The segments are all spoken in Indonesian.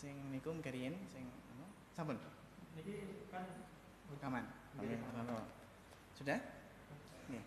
sing niku ngeriyen sing sampun. Niki kan Rekaman. Oke, sudah? Nggih.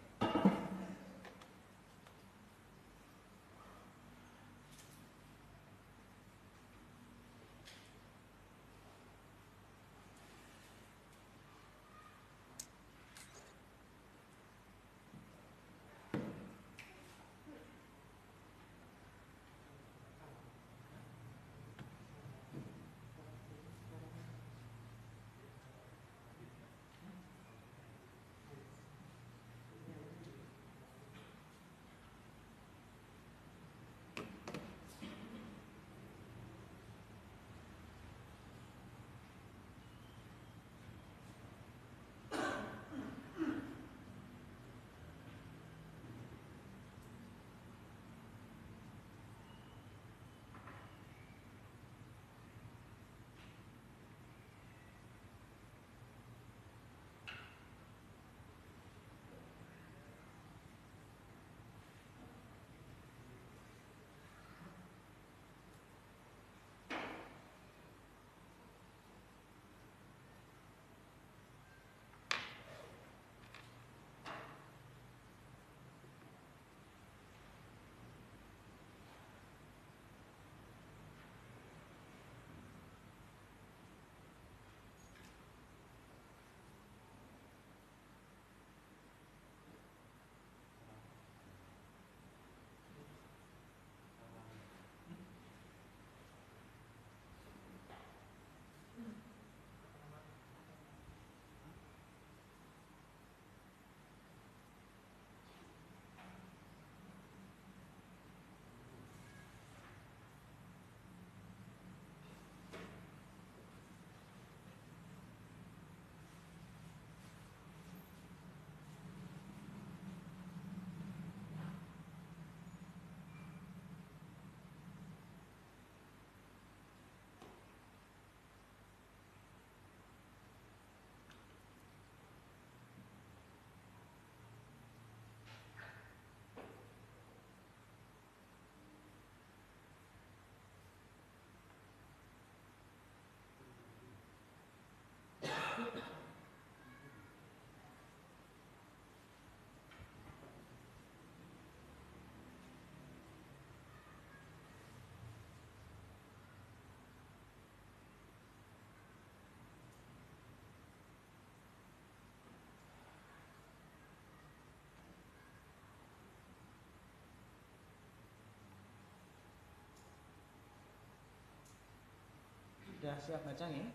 Sudah siap baca nih?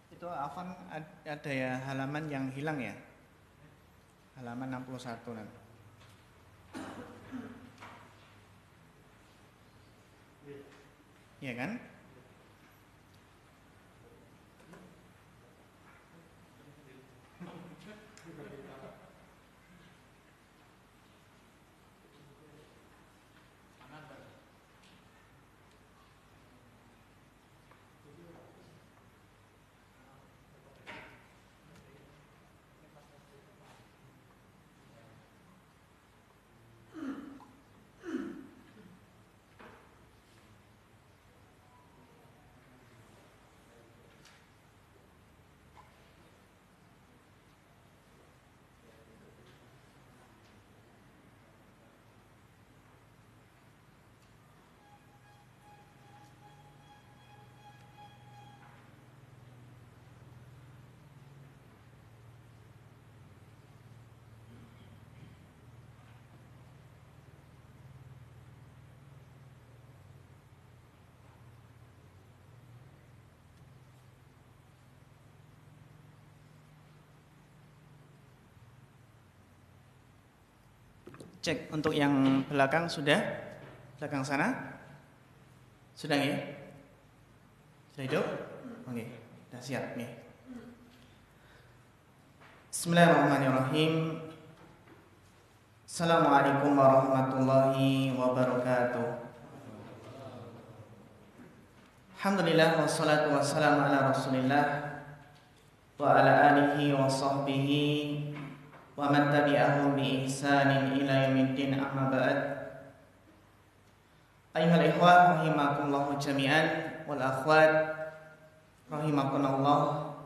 Itu Afan ada ya halaman yang hilang ya? Halaman 61 nanti. Iya kan? Cek untuk yang belakang sudah? Belakang sana? Sudah ya? Sudah hidup? Oke, sudah siap nih. Bismillahirrahmanirrahim. Assalamualaikum warahmatullahi wabarakatuh. Alhamdulillah wassalatu wassalamu ala Rasulillah wa ala alihi wa sahbihi wa man tabi'ahum bi ihsanin ila yaumiddin, amma ba'd. Ayyuhal ikhwah rahimakumullah jami'an wal akhwat rahimakumullah.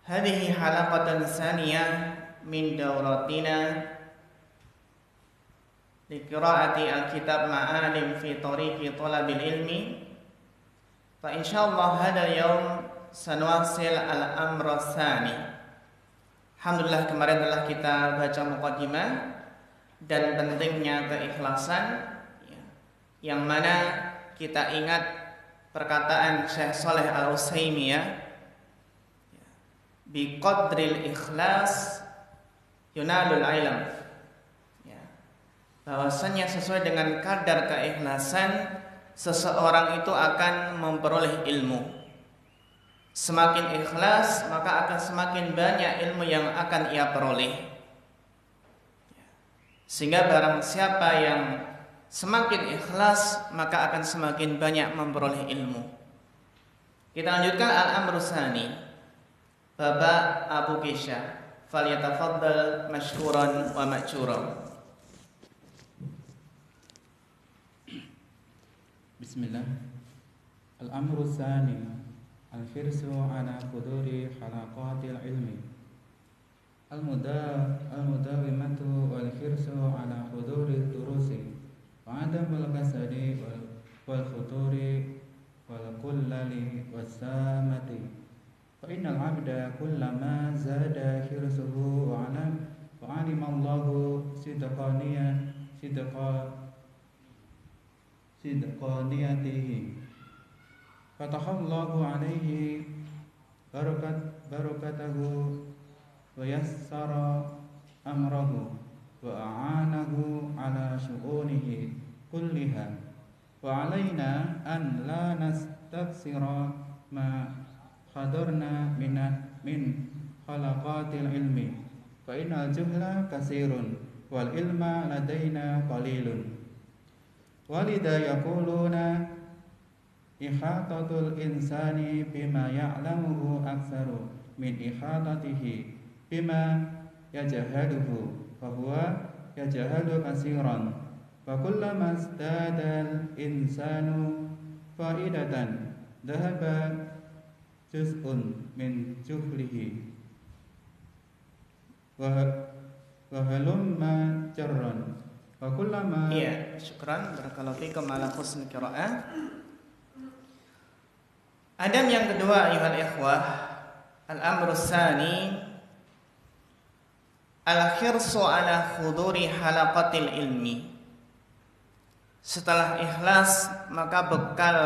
Hadhihi halaqatan tsaniyah min dauratina li qiraati al-kitab Ma'alim fi tariqi talabil ilmi. Fa insyaallah hada yaum sanuwasil al-amra tsani. Alhamdulillah, kemarin telah kita baca muqaddimah dan pentingnya keikhlasan, yang mana kita ingat perkataan Syekh Shalih Al-Utsaimin, bi qadril ikhlas yunalul ilm, bahwasanya sesuai dengan kadar keikhlasan seseorang itu akan memperoleh ilmu. Semakin ikhlas maka akan semakin banyak ilmu yang akan ia peroleh. Sehingga barang siapa yang semakin ikhlas maka akan semakin banyak memperoleh ilmu. Kita lanjutkan al-amru tsani. Bapak Abu Kisha, falyatafaddal mashkuran wa ma'juran. Bismillah. Al-amru tsani al-hirsu ala huduri halaqatil ilmi. Al-mudawimatu wal-hirsu ala huduri durusi wa adamul kasali wal-khuturi wal-kullali was-samati. Fa innal 'abda kullama zada hirsuhu wa 'alima Allahu sidqaniyatihi fatahallahu alaihi barakatahu wa yassara amrahu wa a'anahu ala syu'unihi kulliha wa alaina an la nastaksira ma hadarna min khalaqatil ilmi fa innal juhla kasirun wal ilma ladaina qalilun walidha yaquluna ihatatul insani bima ya'lamuhu aktsaru min ihatatihi bima yajhaluhu fa huwa yajhalu katsiran wa kullama istadal insanu faidatan dhahaba juz'un min juhlihi wa halumma jarran wa kullama. Iya, syukran barakallahu fikum ala husnil qiraah. Adab yang kedua ayuhal ikhwah, al-amru tsani al-khirsu ala khuduri halaqatil ilmi. Setelah ikhlas maka bekal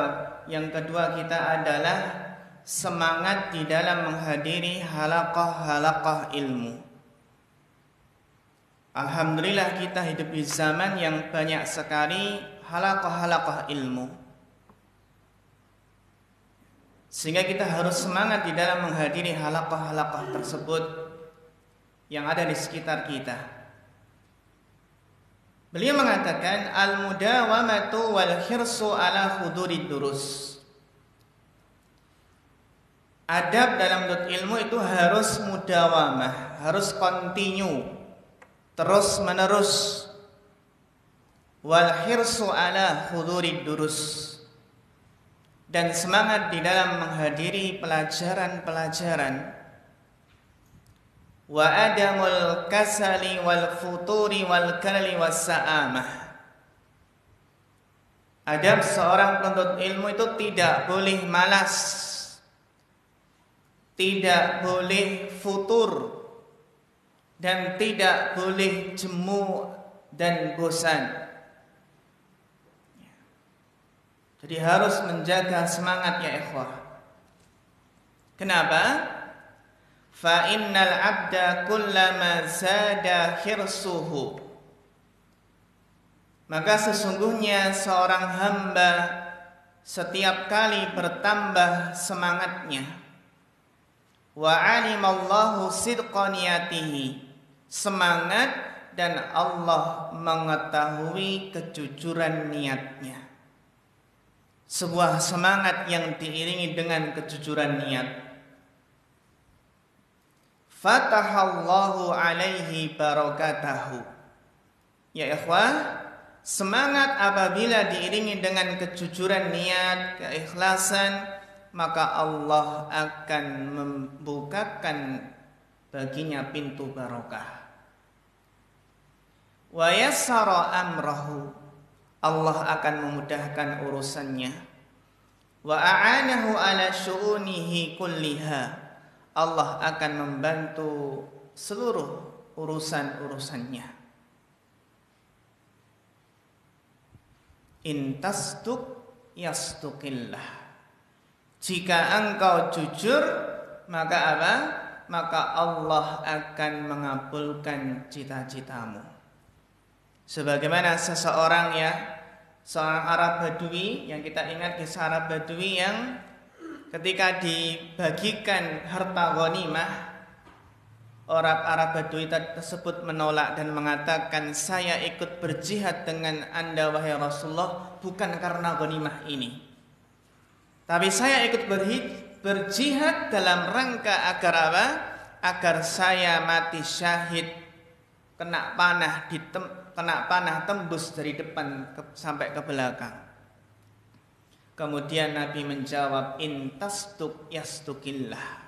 yang kedua kita adalah semangat di dalam menghadiri halaqah-halaqah ilmu. Alhamdulillah kita hidup di zaman yang banyak sekali halaqah-halaqah ilmu. Sehingga kita harus semangat di dalam menghadiri halaqah-halaqah tersebut yang ada di sekitar kita. Beliau mengatakan al-mudawamatu wal hirsu ala hudurid durus. Adab dalam menuntut ilmu itu harus mudawamah, harus continue, terus menerus. Wal hirsu ala hudurid durus, dan semangat di dalam menghadiri pelajaran-pelajaran. Wa adamul kasali wal futuri wal kalali was sa'amah. Adab seorang penuntut ilmu itu tidak boleh malas, tidak boleh futur, dan tidak boleh jemu dan bosan. Jadi harus menjaga semangat ya ikhwah. Kenapa? Fa innal 'abda kullama zada hirsuhu. Maka sesungguhnya seorang hamba setiap kali bertambah semangatnya. Wa 'alimallahu sidqaniyatihi. Semangat dan Allah mengetahui kejujuran niatnya. Sebuah semangat yang diiringi dengan kejujuran niat. Fatahallahu alaihi barakatahu. Ya ikhwah, semangat apabila diiringi dengan kejujuran niat, keikhlasan, maka Allah akan membukakan baginya pintu barokah. Wa yassara amrahu, Allah akan memudahkan urusannya. Wa a'anahu ala syu'unihi kulliha, Allah akan membantu seluruh urusan-urusannya. In tasduq yasduqillah, jika engkau jujur, maka apa? Maka Allah akan mengabulkan cita-citamu. Sebagaimana seorang Arab Badui, yang kita ingat kisah Arab Badui yang ketika dibagikan harta ghanimah, orang Arab Badui tersebut menolak dan mengatakan, saya ikut berjihad dengan Anda wahai Rasulullah bukan karena ghanimah ini, tapi saya ikut berjihad dalam rangka agar apa? Agar saya mati syahid, kena panah tembus dari depan sampai ke belakang. Kemudian Nabi menjawab, in tasduq yasduqillah,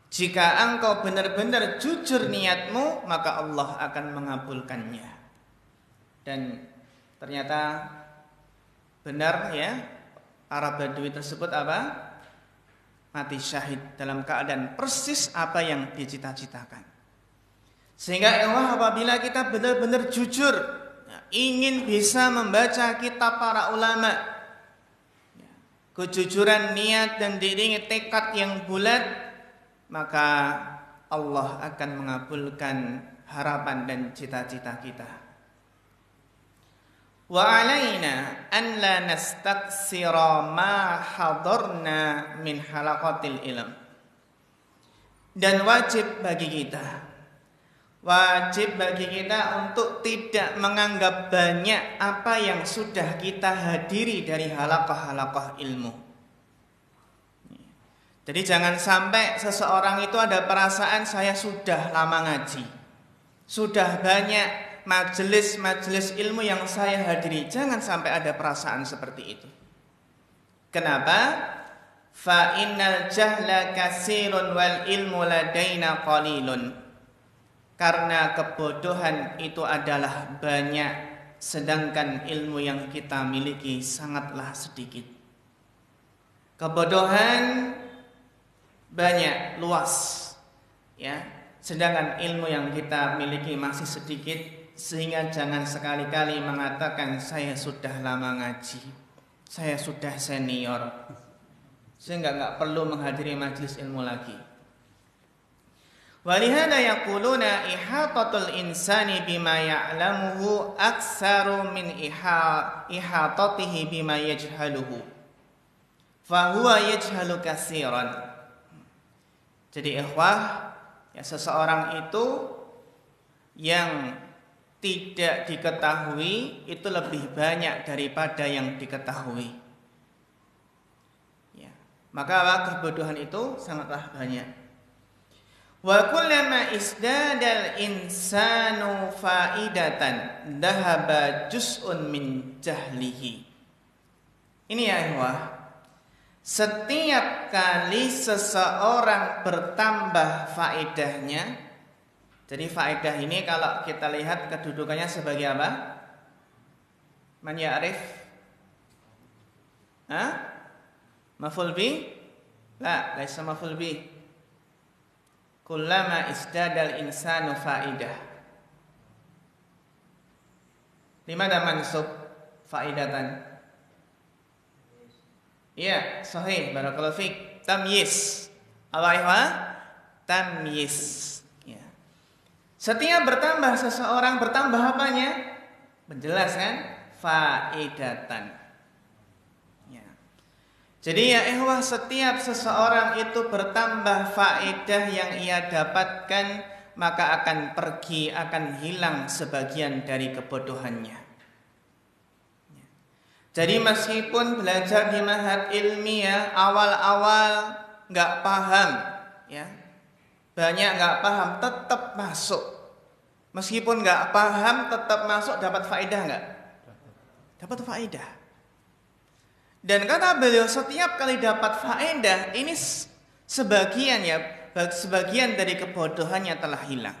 jika engkau benar-benar jujur niatmu, maka Allah akan mengabulkannya. Dan ternyata benar ya, Arab Badui tersebut apa? Mati syahid dalam keadaan persis apa yang dicita-citakan. Sehingga Allah, apabila kita benar-benar jujur, ingin bisa membaca kitab para ulama, kejujuran niat dan diiringi tekad yang bulat, maka Allah akan mengabulkan harapan dan cita-cita kita. Wa alaina an la nastaksira ma hadarna min halaqatil ilm, dan wajib bagi kita untuk tidak menganggap banyak apa yang sudah kita hadiri dari halaqah-halaqah ilmu. Jadi jangan sampai seseorang itu ada perasaan, saya sudah lama ngaji, sudah banyak majelis-majelis ilmu yang saya hadiri. Jangan sampai ada perasaan seperti itu. Kenapa? Fa innal jahla katsirun wal ilmu ladaina qalilun. Karena kebodohan itu adalah banyak, sedangkan ilmu yang kita miliki sangatlah sedikit. Kebodohan banyak, luas, ya, sedangkan ilmu yang kita miliki masih sedikit. Sehingga jangan sekali-kali mengatakan saya sudah lama ngaji, saya sudah senior, sehingga nggak perlu menghadiri majelis ilmu lagi. Walihada yaquluna ihatatul insani bima ya'lamuhu aktsaru min ihatatihi bima yajhaluhu, fahuwa yajhalu katsiran. Jadi ikhwah, ya, seseorang itu yang tidak diketahui itu lebih banyak daripada yang diketahui. Ya, maka kebodohan itu sangatlah banyak. Wa kullama isdadal insanu faidatan dhahaba juz'un min jahlihi. Ini ya ikhwah, setiap kali seseorang bertambah faedahnya. Jadi faedah ini kalau kita lihat kedudukannya sebagai apa? Man ya'rif? Maf'ul bi? La, laisa maf'ul bi. Kullama isdadal insanu faidah. Limada mansub faidatan? Iya, sahih, barakallahu fiik. Tamyiz. Apa ya? Tamyiz. Setiap bertambah seseorang, bertambah apanya? Menjelaskan faedatan. Ya. Jadi ya ikhwah, setiap seseorang itu bertambah faedah yang ia dapatkan, maka akan pergi, akan hilang sebagian dari kebodohannya. Ya. Jadi meskipun belajar di ma'had ilmiah awal-awal nggak paham, ya, banyak nggak paham, tetap masuk Meskipun nggak paham tetap masuk, dapat faedah nggak? Dapat faedah. Dan kata beliau, setiap kali dapat faedah, ini sebagian dari kebodohannya telah hilang.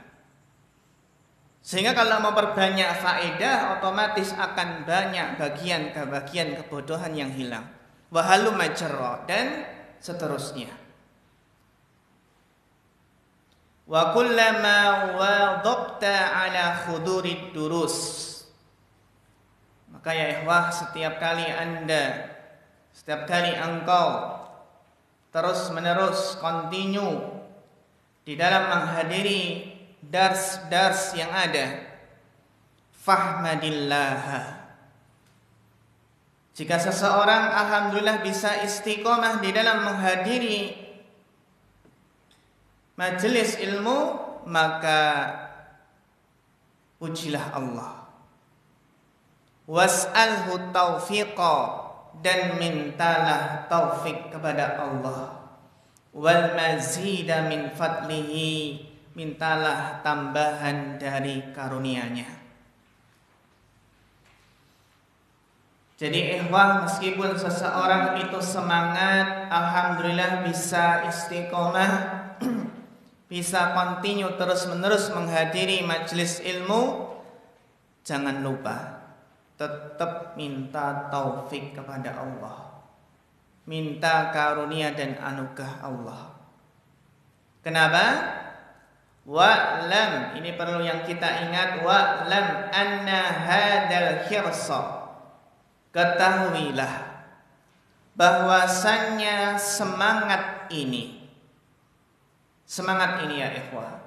Sehingga kalau memperbanyak faedah, otomatis akan banyak bagian kebodohan yang hilang. Wahalu majarra, dan seterusnya. Wa kullama wadhabta ala khudurid durus. Maka ya ikhwah, setiap kali engkau terus menerus continue di dalam menghadiri dars yang ada, fahmadillah. Jika seseorang alhamdulillah bisa istiqomah di dalam menghadiri majelis ilmu, maka pujilah Allah. Was'alhu taufiqa, dan mintalah taufik kepada Allah. Wal mazida min fadlihi, mintalah tambahan dari karunia-Nya. Jadi ikhwah, meskipun seseorang itu semangat, alhamdulillah bisa istiqomah, bisa continue terus-menerus menghadiri majelis ilmu, jangan lupa tetap minta taufik kepada Allah, minta karunia dan anugerah Allah. Kenapa? Wa'lam, ini perlu yang kita ingat, wa'lam anna hadal khirsa, ketahuilah bahwasannya semangat ini ya ikhwah,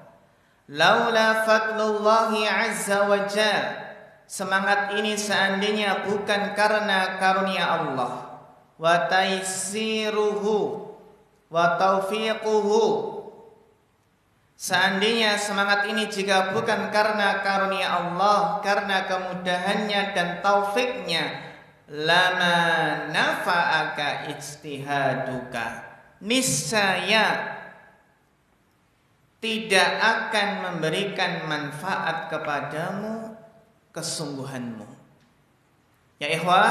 laula fadlullahi azza wa jalla, semangat ini seandainya bukan karena karunia Allah, wa taisiruhu wa taufiquhu, seandainya semangat ini jika bukan karena karunia Allah, karena kemudahannya dan taufiknya, lama nafa'aka ijtihaduka, niscaya tidak akan memberikan manfaat kepadamu kesungguhanmu. Ya ikhwah,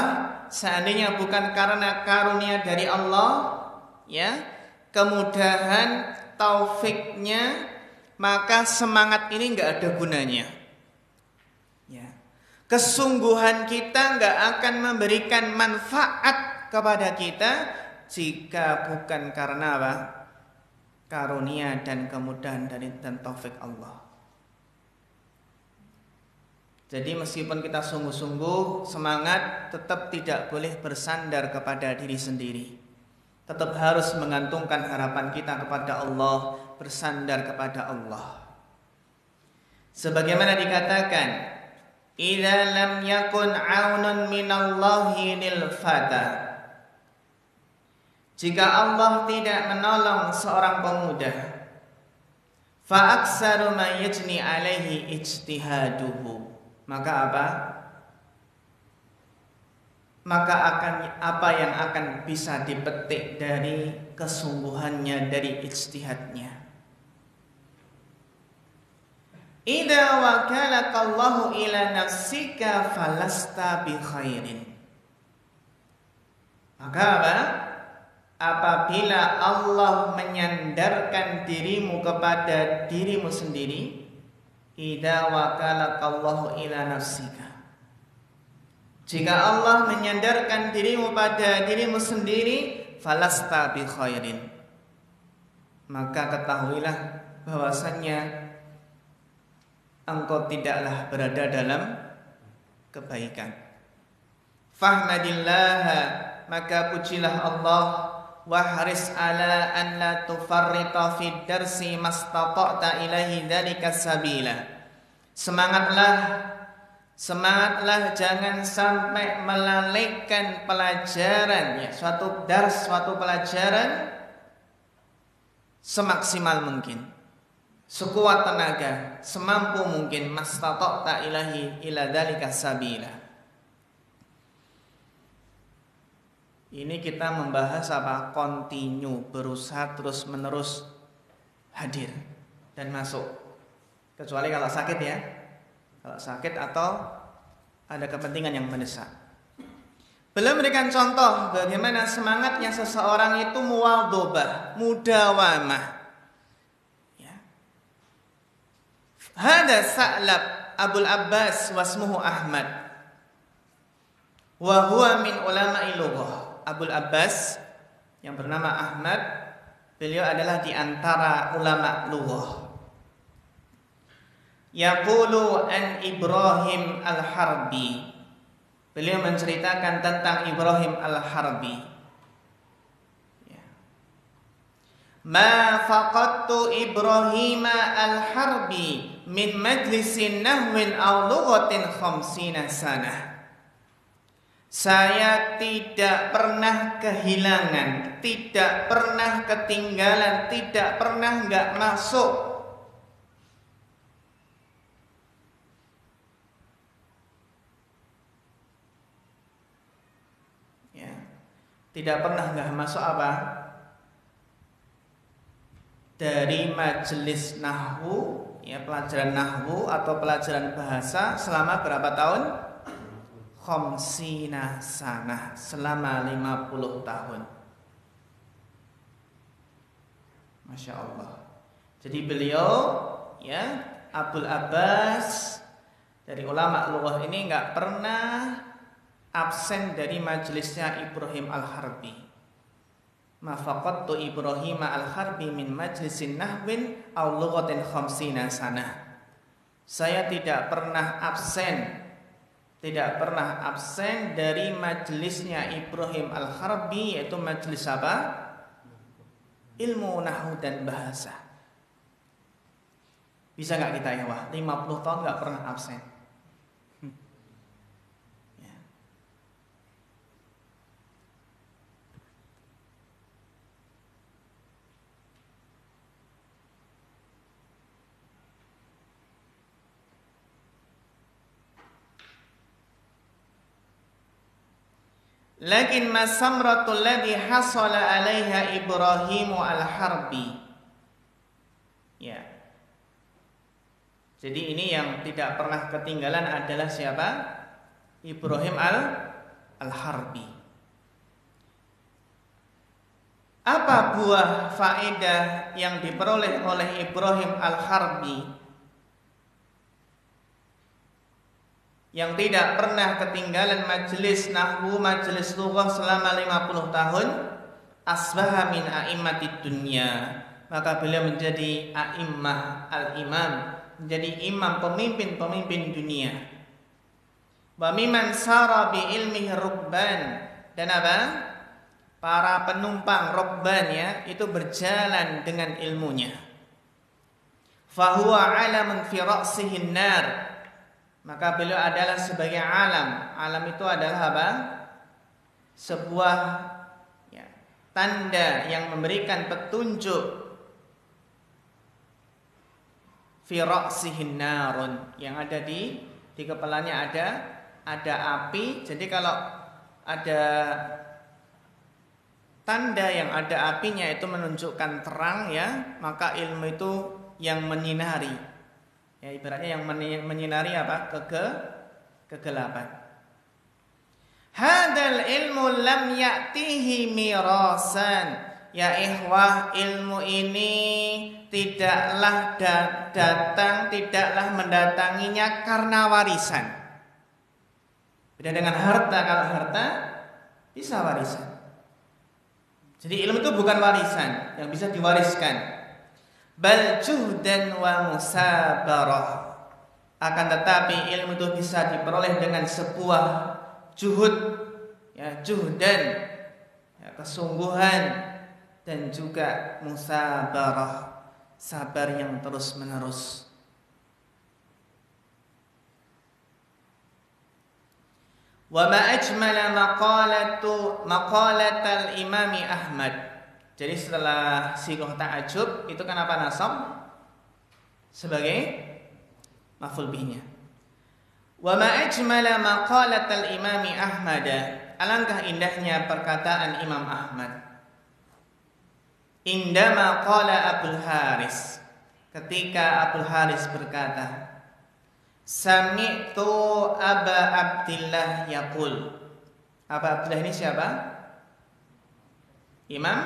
seandainya bukan karena karunia dari Allah, ya, kemudahan, taufiknya, maka semangat ini nggak ada gunanya. Ya. Kesungguhan kita nggak akan memberikan manfaat kepada kita jika bukan karena apa? Karunia dan kemudahan dan taufik Allah. Jadi meskipun kita sungguh-sungguh semangat, tetap tidak boleh bersandar kepada diri sendiri. Tetap harus mengantungkan harapan kita kepada Allah, bersandar kepada Allah. Sebagaimana dikatakan, idza lam yakun 'aunun minallahi lil fata, jika Allah tidak menolong seorang pemuda, fa aktsaru ma yajni alaihi ijtihaduhu, maka apa? Maka apa yang akan bisa dipetik dari kesungguhannya, dari ijtihadnya. Idza wakalakallahu ila nafsika falasta bi khairin. Maka apa? Apabila Allah menyandarkan dirimu kepada dirimu sendiri, idza wakalakallahu ila nafsika, jika Allah menyandarkan dirimu pada dirimu sendiri, falasta bi khairin, maka ketahuilah bahwasannya engkau tidaklah berada dalam kebaikan. Fahmadillah, maka pujilah Allah, wahris ala an la tufarrita fid darsi mastata'ta ilaihi dzalika sabila. Semangatlah, jangan sampai melalaikan pelajaran, ya, suatu dars, suatu pelajaran semaksimal mungkin, sekuat tenaga, semampu mungkin, mastata'ta ilahi ila dzalika sabila. Ini kita membahas apa? Continue, berusaha terus menerus hadir dan masuk. Kecuali kalau sakit ya. Kalau sakit atau ada kepentingan yang mendesak. Beliau memberikan contoh bagaimana semangatnya seseorang itu muwadhabah, mudawamah. Ya. Hada Sa'lab Abul Abbas wasmuhu Ahmad. Wa huwa min ulama'i lughah. Abul Abbas yang bernama Ahmad, beliau adalah di antara ulama lughah. Yaqulu an Ibrahim al-Harbi. Beliau menceritakan tentang Ibrahim al-Harbi. Ya. Ma faqadtu Ibrahim al-Harbi min majlisin nahwin aw lughatin 50 sanah. Saya tidak pernah kehilangan, tidak pernah ketinggalan, tidak pernah enggak masuk tidak pernah nggak masuk apa dari majelis nahwu, ya pelajaran nahwu atau pelajaran bahasa selama berapa tahun? Khamsina sanah, selama 50 tahun. Masya Allah. Jadi beliau, ya Abul Abbas dari ulama lughah ini nggak pernah absen dari majelisnya Ibrahim al-Harbi. Ma faqadtu Ibrahim al-Harbi min majlisin nahwin aw lughatin 50 sanah. Saya tidak pernah absen dari majelisnya Ibrahim al-Harbi, yaitu majelis apa? Ilmu nahwu dan bahasa. Bisa nggak kita ya, wah 50 tahun nggak pernah absen? Lakin masamratul ladzi hasala 'alaiha Ibrahim al-Harbi. Ya. Jadi ini yang tidak pernah ketinggalan adalah siapa? Ibrahim al-Harbi. Apa buah faedah yang diperoleh oleh Ibrahim al-Harbi yang tidak pernah ketinggalan majelis nahwu, majelis lughah selama 50 tahun? Asbaha min a'immatid dunya. Maka beliau menjadi a'immah al-imam, menjadi imam pemimpin-pemimpin dunia. Wa mimman sara bi ilmihi rukban, dan apa? Para penumpang rukban, ya, itu berjalan dengan ilmunya. Fahuwa alamun fi ra'sihin nar. Maka beliau adalah sebagai alam. Alam itu adalah apa? Sebuah, ya, tanda yang memberikan petunjuk. Fi ra'sihin narun, yang ada di kepalanya ada api. Jadi kalau ada tanda yang ada apinya itu menunjukkan terang, ya, maka ilmu itu yang menyinari. Ya, ibaratnya yang menyinari apa? Kegelapan. Hadal ilmu lam ya'tihi mirasan. Ya ikhwah, ilmu ini tidaklah datang, tidaklah mendatanginya karena warisan. Beda dengan harta. Kalau harta bisa warisan. Jadi ilmu itu bukan warisan yang bisa diwariskan. Bal juhdan wa musabarah. Akan tetapi ilmu itu bisa diperoleh dengan sebuah juhud, ya, juhdan, ya, kesungguhan, dan juga musabarah, sabar yang terus menerus. Wa ma ajmala maqalatal imami Ahmad. Jadi setelah sighah ta'ajub itu kan apa nasab? Sebagai maf'ul bihnya. Wa ma ajmala maqalatal imami Ahmad. Alangkah indahnya perkataan Imam Ahmad. Indama qala Abul Haris. Ketika Abul Haris berkata, Sami'tu Aba Abdillah yaqul. Aba Abdillah ini siapa? Imam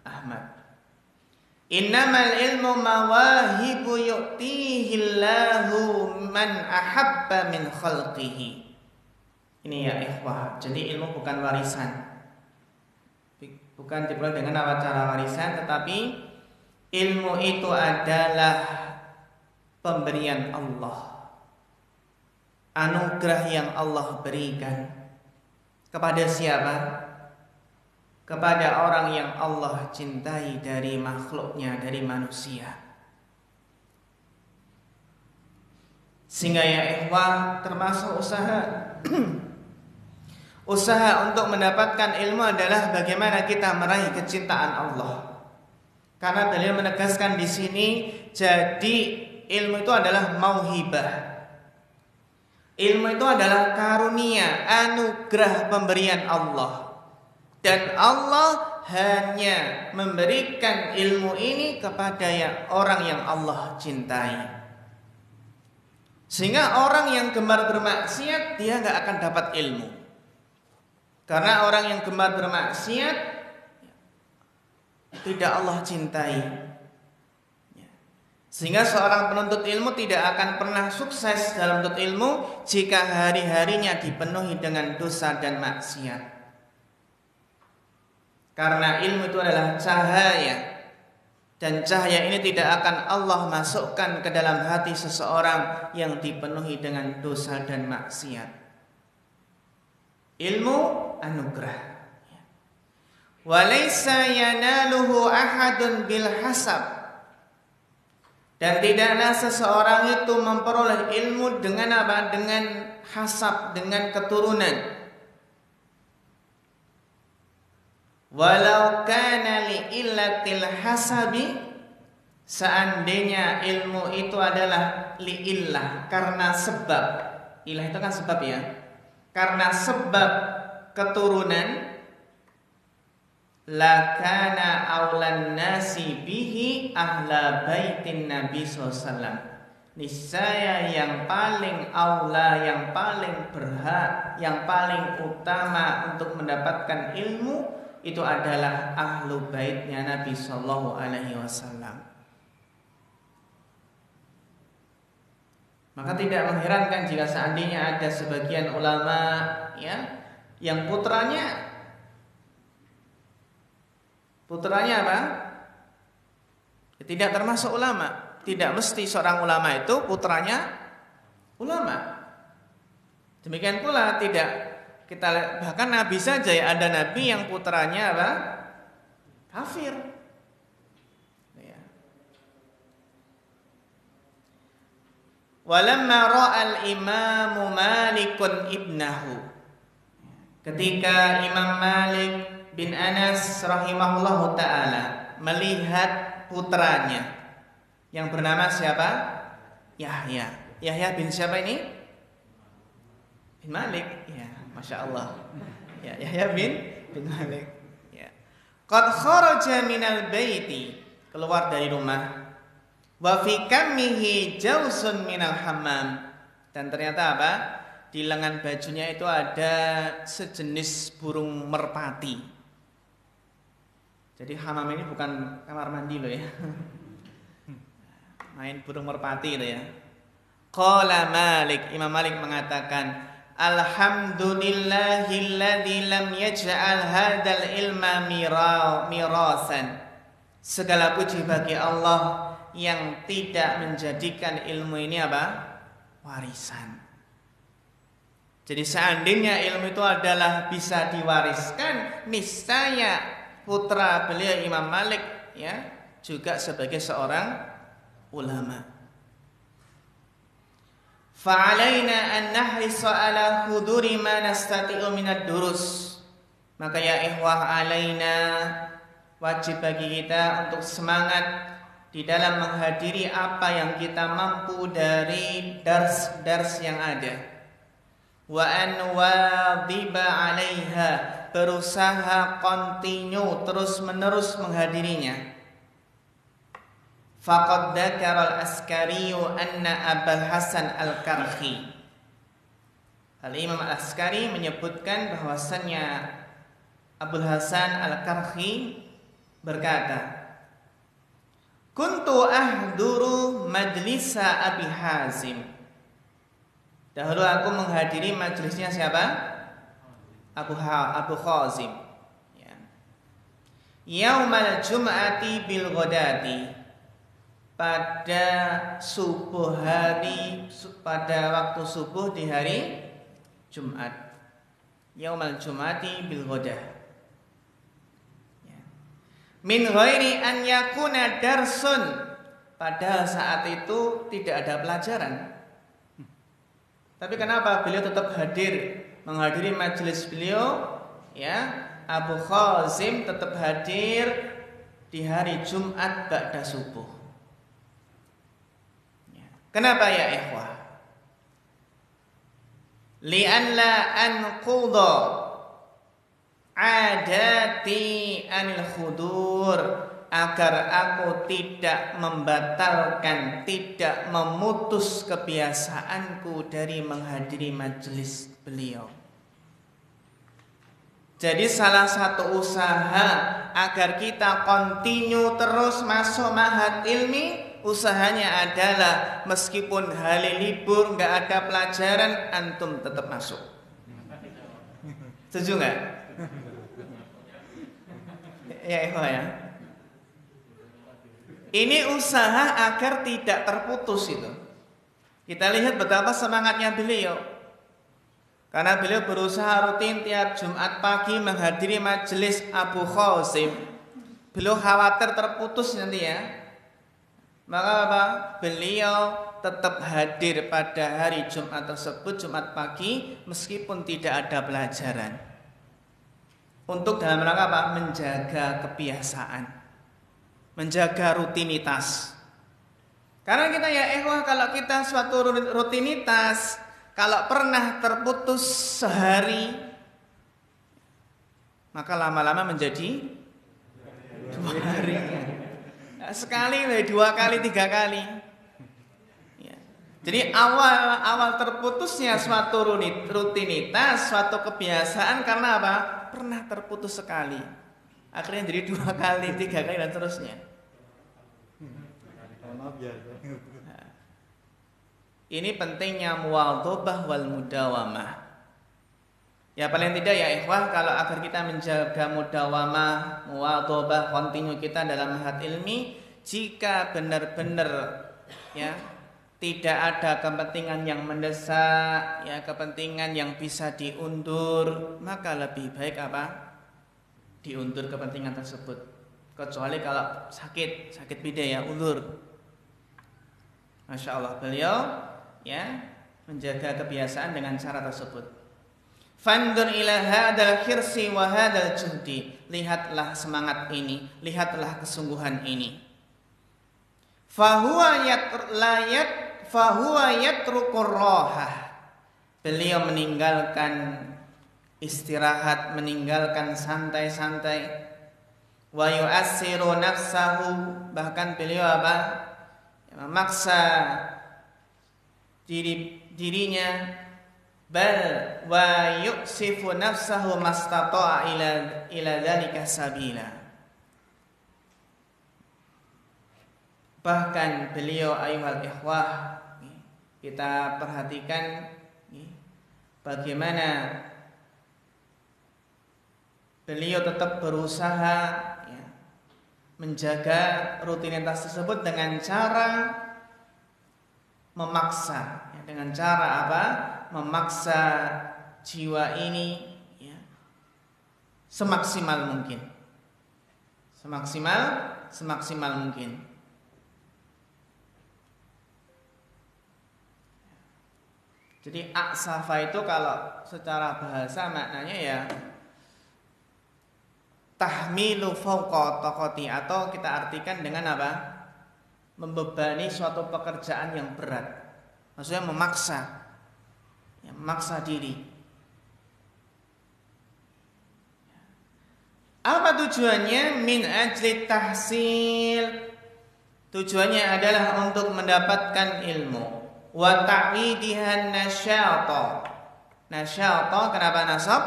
Ahmad. Innamal ilmu mawahibu yu'tihillahu man ahabba min khalqihi. Ini ya ikhwah. Jadi ilmu bukan warisan. Bukan diperoleh dengan cara warisan, tetapi ilmu itu adalah pemberian Allah. Anugerah yang Allah berikan. Kepada siapa? Kepada orang yang Allah cintai dari makhluknya, dari manusia. Sehingga ya ikhwah, termasuk usaha untuk mendapatkan ilmu adalah bagaimana kita meraih kecintaan Allah. Karena beliau menegaskan di sini, jadi ilmu itu adalah mauhibah. Ilmu itu adalah karunia, anugerah pemberian Allah. Dan Allah hanya memberikan ilmu ini kepada orang yang Allah cintai. Sehingga orang yang gemar bermaksiat, dia gak akan dapat ilmu. Karena orang yang gemar bermaksiat tidak Allah cintai. Sehingga seorang penuntut ilmu tidak akan pernah sukses dalam menuntut ilmu jika hari-harinya dipenuhi dengan dosa dan maksiat. Karena ilmu itu adalah cahaya, dan cahaya ini tidak akan Allah masukkan ke dalam hati seseorang yang dipenuhi dengan dosa dan maksiat. Ilmu anugerah. Walaysa yanaluhu ahadun bil hasab. Dan tidaklah seseorang itu memperoleh ilmu dengan apa? Dengan hasab, dengan keturunan. Walau kana li illatil hasabi, seandainya ilmu itu adalah li illah, karena sebab. Ilah itu kan sebab ya. Karena sebab keturunan, lakana aulan nasi bihi ahla baitin Nabi SAW. Niscaya yang paling aula, yang paling berhak, yang paling utama untuk mendapatkan ilmu itu adalah ahlu baitnya Nabi Sallallahu Alaihi Wasallam. Maka tidak mengherankan jika seandainya ada sebagian ulama ya yang putranya apa? Tidak termasuk ulama. Tidak mesti seorang ulama itu putranya ulama. Demikian pula tidak kita, bahkan Nabi saja ya, ada Nabi yang putranya apa? Kafir. Ya. Walamma ra'al imamu Malikun ibnahu. Ketika Imam Malik bin Anas rahimahullahu ta'ala melihat putranya yang bernama siapa? Yahya. Yahya bin siapa ini? Bin Malik. Ya, Masya Allah. Ya, Yahya bin Malik. Ya. Qad kharaja minal baiti, keluar dari rumah. Wa fi kammihi jawsun minal hammam. Dan ternyata apa? Di lengan bajunya itu ada sejenis burung merpati. Jadi hammam ini bukan kamar mandi loh ya. Main burung merpati itu ya. Qala Malik, Imam Malik mengatakan, alhamdulillahilladzi lam yaj'al hadzal ilma mirasan. Segala puji bagi Allah yang tidak menjadikan ilmu ini apa? Warisan. Jadi seandainya ilmu itu adalah bisa diwariskan, niscaya putra beliau Imam Malik ya juga sebagai seorang ulama. Fa'alaina an nahrisa ala huduri ma nastati'u minad durus. Maka ya ikhwah, alaina, wajib bagi kita untuk semangat di dalam menghadiri apa yang kita mampu dari dars-dars yang ada. Wa an wadhiba 'alaiha, berusaha kontinu terus-menerus menghadirinya. Faqad dzakara al-Askari anna Abul Hasan al-Karhi. Al-Imam al-Askari menyebutkan bahwasannya Abul Hasan al-Karhi berkata, kuntu ahduru majlisa Abi Hazim. Dahulu aku menghadiri majelisnya siapa? Abu Hazim. Ya. Yaumal Jum'ati bil Ghadati. Pada subuh hari, pada waktu subuh di hari Jumat. Yaumal Jum'ati bil Ghadah. Min ghairi an yakuna darsun. Padahal saat itu tidak ada pelajaran. Tapi kenapa beliau tetap hadir, menghadiri majelis beliau? Ya, Abu Hazim tetap hadir di hari Jumat ba'da subuh. Ya. Kenapa ya ikhwah? Li'anla anqudha adati anil khudur, agar aku tidak membatalkan, tidak memutus kebiasaanku dari menghadiri majelis beliau. Jadi salah satu usaha agar kita continue terus masuk ma'had ilmi, usahanya adalah meskipun hari libur nggak ada pelajaran, antum tetap masuk. Setuju nggak? Ya ikhwah ya. Ini usaha agar tidak terputus itu. Kita lihat betapa semangatnya beliau. Karena beliau berusaha rutin tiap Jumat pagi menghadiri majelis Abu Hazim. Beliau khawatir terputus nanti ya. Maka apa? Beliau tetap hadir pada hari Jumat tersebut, Jumat pagi, meskipun tidak ada pelajaran. Untuk dalam rangka apa? Menjaga kebiasaan, menjaga rutinitas. Karena kita ya kalau kita suatu rutinitas, kalau pernah terputus sehari, maka lama-lama menjadi 2 hari. Sekali, 2 kali, 3 kali. Ya. Jadi awal terputusnya suatu rutinitas, suatu kebiasaan karena apa? Pernah terputus sekali. Akhirnya jadi 2 kali, 3 kali dan seterusnya. Nah, ini pentingnya muwadhabah wal mudawamah. Ya paling tidak ya ikhwah, kalau agar kita menjaga mudawamah, muwadhabah, kontinu kita dalam ma'had ilmi, jika benar-benar ya tidak ada kepentingan yang mendesak, ya kepentingan yang bisa diundur, maka lebih baik apa? Diundur kepentingan tersebut. Kecuali kalau sakit beda ya, ulur. Masya Allah, beliau ya menjaga kebiasaan dengan cara tersebut. Fandur ila hadal khirsi wa hadal juhdi. Lihatlah semangat ini, lihatlah kesungguhan ini. Fahuwa yatrukur rohah. Beliau meninggalkan istirahat, meninggalkan santai-santai. Wa yu'assiru nafsahu, bahkan beliau apa? Memaksa dirinya, bal wa yuksifu nafsahu mastata'a ila dzalika sabila. Bahkan beliau ayuhal ikhwah, kita perhatikan bagaimana beliau tetap berusaha ya, menjaga rutinitas tersebut dengan cara memaksa ya, dengan cara apa? Memaksa jiwa ini ya, semaksimal mungkin. Semaksimal mungkin. Jadi aksafa itu kalau secara bahasa maknanya ya tahmilu fawqa taqati, atau kita artikan dengan apa? Membebani suatu pekerjaan yang berat. Maksudnya memaksa. Ya, memaksa diri. Apa tujuannya? Min ajli tahsil tujuannya adalah untuk mendapatkan ilmu. Wa ta'widihan nasyata. Nasyata kenapa nasab?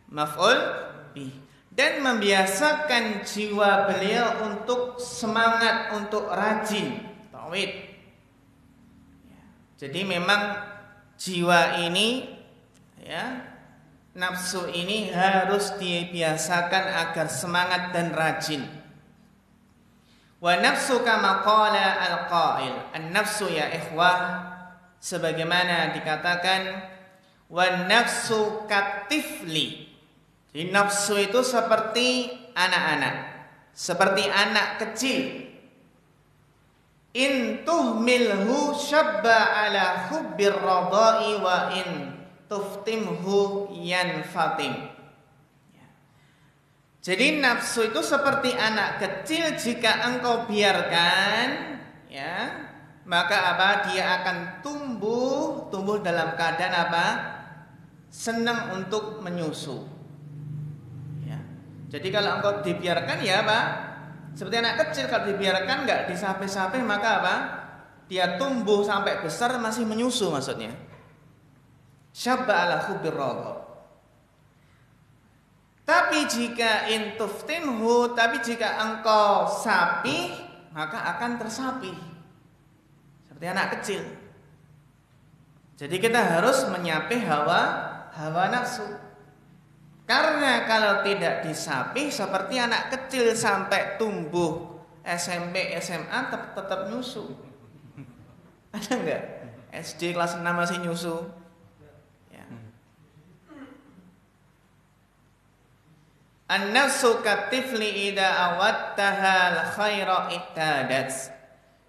Maf'ul bih. Dan membiasakan jiwa beliau untuk semangat, untuk rajin. Ta'wid. Jadi memang jiwa ini, ya, nafsu ini harus dibiasakan agar semangat dan rajin. Wa nafsu kama qala al-qail. An-nafsu ya ikhwah, sebagaimana dikatakan, wa nafsu katifli. Jadi nafsu itu seperti anak-anak, seperti anak kecil. In tuhmilhu syabba ala hubbir radai wa in tuftimhu yanfatim. Jadi nafsu itu seperti anak kecil, jika engkau biarkan, ya, maka apa? Dia akan tumbuh dalam keadaan apa? Senang untuk menyusu. Ya. Jadi kalau engkau dibiarkan, ya apa? Seperti anak kecil, kalau dibiarkan nggak disape-sape, maka apa? Dia tumbuh sampai besar masih menyusu, maksudnya. Syabba ala hubbir radha. Tapi jika intuftimhu, tapi jika engkau sapi, maka akan tersapi seperti anak kecil. Jadi kita harus menyapi hawa nafsu. Karena kalau tidak disapi seperti anak kecil sampai tumbuh SMP, SMA tetap nyusu. Ada enggak? SD kelas 6 masih nyusu. An-nafsu katifli idza awattaha al-khaira ittadat.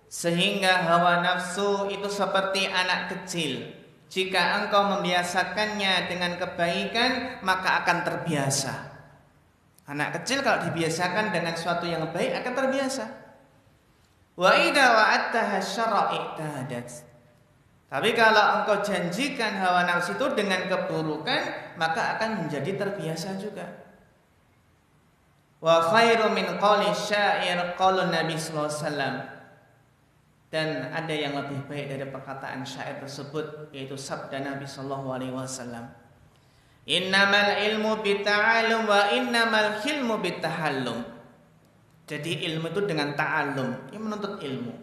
Sehingga hawa nafsu itu seperti anak kecil. Jika engkau membiasakannya dengan kebaikan, maka akan terbiasa. Anak kecil kalau dibiasakan dengan sesuatu yang baik akan terbiasa. Wa idza wa'attaha syarra ittadat. Tapi kalau engkau janjikan hawa nafsu itu dengan keburukan, maka akan menjadi terbiasa juga. Wa khairu min qawli syair qaulun Nabi sallallahu alaihi wasallam. Dan ada yang lebih baik dari perkataan syair tersebut, yaitu sabda Nabi sallallahu alaihi wasallam. Innamal ilmu bita'allum wa innamal hilmu bitahallum. Jadi ilmu itu dengan ta'allum, yang menuntut ilmu.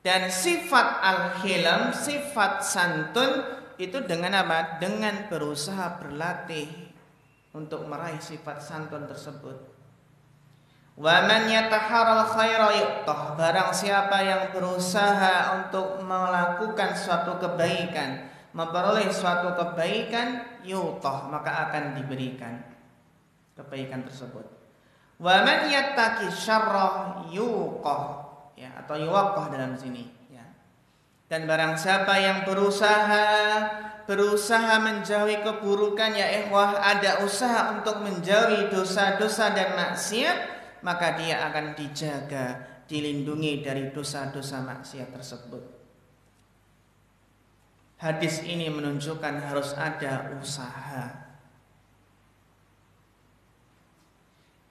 Dan sifat al-hilm, sifat santun itu dengan apa? Dengan berusaha berlatih untuk meraih sifat santun tersebut. Wa man yataharral khaira yu'tah. Barang siapa yang berusaha untuk melakukan suatu kebaikan, memperoleh suatu kebaikan, yu'tah, maka akan diberikan kebaikan tersebut. Wa man yattaqi syarra yuqah, ya, atau yuqah dalam sini, ya. Dan barang siapa yang berusaha menjauhi keburukan, ya ikhwah, ada usaha untuk menjauhi dosa-dosa dan maksiat, maka dia akan dijaga, dilindungi dari dosa-dosa maksiat tersebut. Hadis ini menunjukkan harus ada usaha.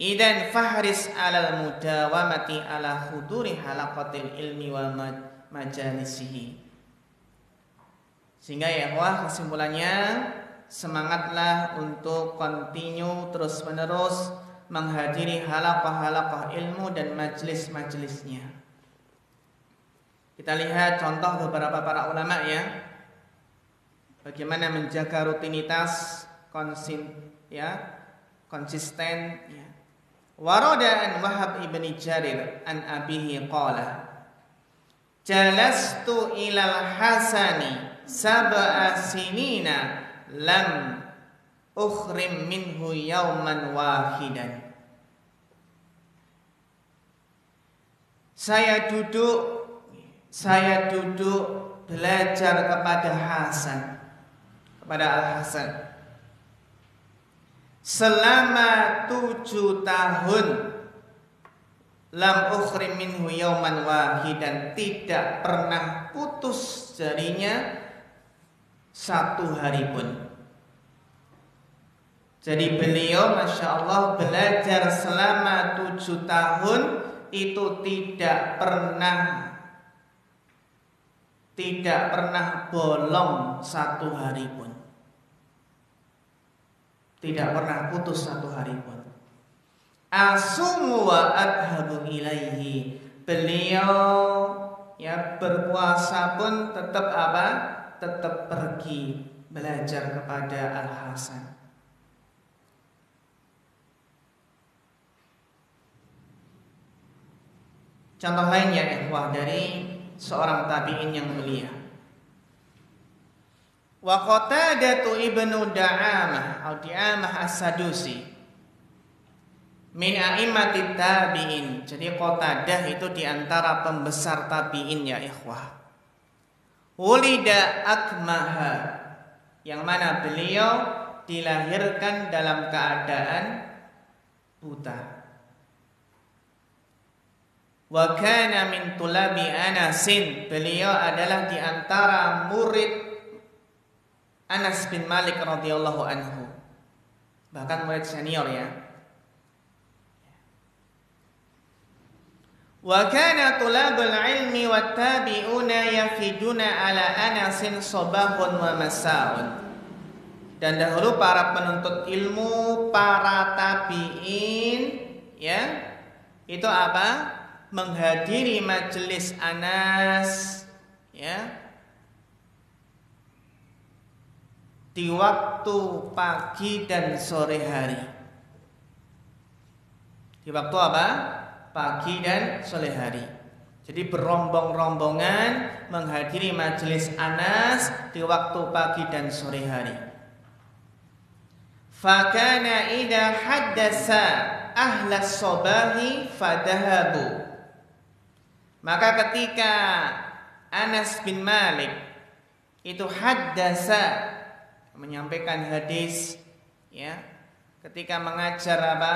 Idan fahris alal mudawamati ala huduri halaqatil ilmi wa majalisihi. Sehingga ya wah, kesimpulannya, semangatlah untuk continue terus menerus menghadiri halaqah-halaqah ilmu dan majelis-majelisnya. Kita lihat contoh beberapa para ulama, ya, bagaimana menjaga rutinitas konsisten, ya. Warada an Wahab ibni Jarir an abihi qala jalastu ilal Hasani sab'a sinina lam ukhrim minhu yawman wahidan. Saya duduk belajar kepada kepada Al-Hasan selama 7 tahun. Lam ukhrim minhu yawman wahidan, tidak pernah putus darinya 1 hari pun. Jadi beliau Masya Allah belajar selama 7 tahun itu tidak pernah bolong satu hari pun. Tidak pernah putus satu hari pun. Asumu wa adhabu ilaihi. Beliau ya berpuasa pun tetap apa? Tetap pergi belajar kepada Al-Hasan. Contoh lainnya ikhwah dari seorang tabi'in yang mulia. Wa Qatadah ibnu Da'amah atau Di'amah As-Sadusi min a'immatit tabi'in. Jadi Qatadah itu diantara pembesar tabi'in ya ikhwah. Wulida akmaha, yang mana beliau dilahirkan dalam keadaan buta. Wa kana min tulabi Anasin, beliau adalah diantara murid Anas bin Malik radhiyallahu anhu, bahkan murid senior ya. Wa kana tulabul ilmi wat tabi'una yafiduna ala Anasin sabahun wa masa'un. Dan dahulu para penuntut ilmu, para tabi'in ya, itu apa? Menghadiri majelis Anas ya di waktu pagi dan sore hari. Di waktu apa? Pagi dan sore hari. Jadi berombong-rombongan menghadiri majelis Anas di waktu pagi dan sore hari. Fakana idza haddasa ahlas sobahi fadahabu. Maka ketika Anas bin Malik itu haddasa, menyampaikan hadis ya, ketika mengajar apa?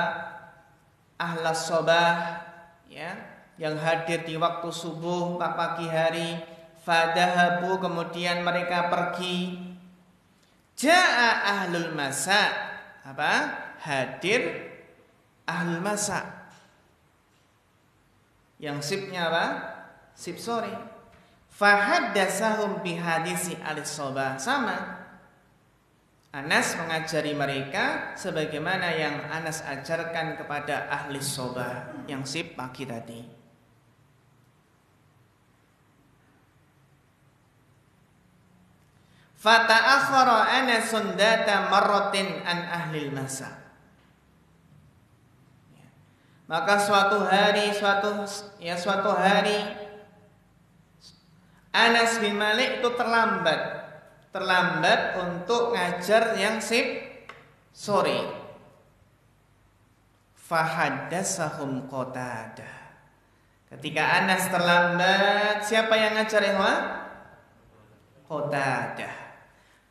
Ahlas sobah ya, yang hadir di waktu subuh pagi hari, fadahabu, kemudian mereka pergi. Ja'a ahlul masa, apa? Hadir ahlul masa. Yang sipnya apa? Sip sore. Fahaddasahum bihadisi al-sobah. Sama, Anas mengajari mereka sebagaimana yang Anas ajarkan kepada ahli sobah, yang sip pagi tadi. Fata'akhara Anasun data marratin an ahlil masa. Maka suatu hari Anas bin Malik itu terlambat untuk ngajar yang sip sore. Fahaddasahum Qatadah. Ketika Anas terlambat, siapa yang ngajar ya? Qatadah.